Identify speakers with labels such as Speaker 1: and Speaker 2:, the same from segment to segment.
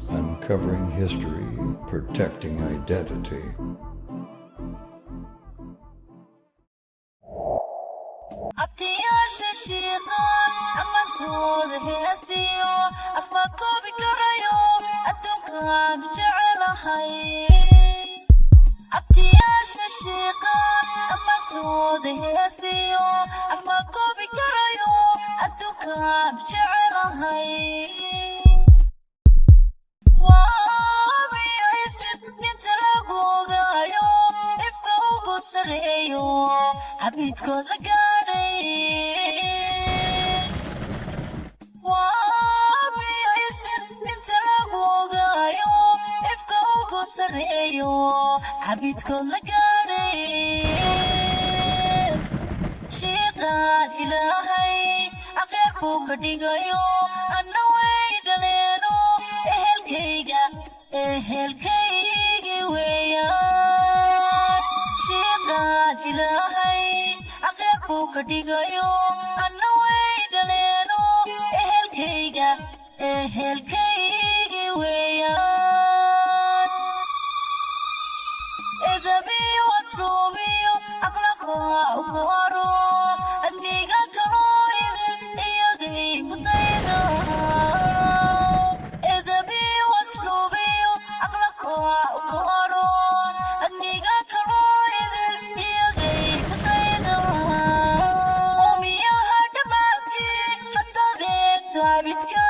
Speaker 1: Uncovering history, protecting identity.
Speaker 2: Abidkood la gaadhay waabiisin inta lagu ogaayo ifka ugu sareeyo abidkood la gaadhay shiiqaan ilaahay aqeeb buu ka dhigayo anna way dhaleeno ehelkaygi weeyaan shiiqaan ilaahay aqeeb buu ka dhigayo anna way dhaleeno ehelkaygi weeyaan edabiyo asluubiyo aqlaqaa u gaaro adniga kaloo idin iyagay ku dayda edabiyo asluubiyo aqlaqaa u gaaro adniga kaloo idin iyagay ku dayda umiyaha dhammaantiin haddaad eegto abidka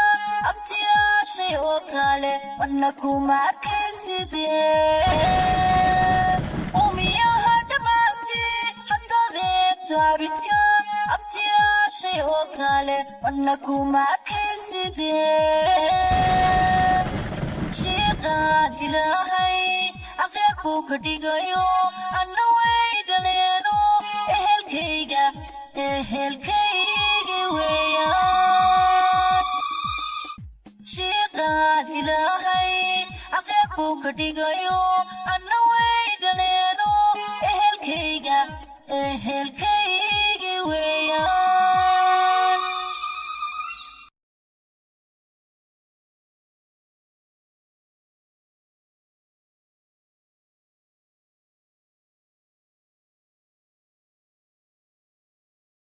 Speaker 2: abtiyaashay oo kale wadna kuma arkaysidee umiyaha dhammaantiin haddaad eegto abidka abtiyaashay oo kale wadna kuma arkaysidee shiiqaan ilaahay aqeeb buu ka dhigayo anna way dhaleeno ehelkaygi weeyaan shiiqaan ilaahay aqeeb buu ka dhigayo anna way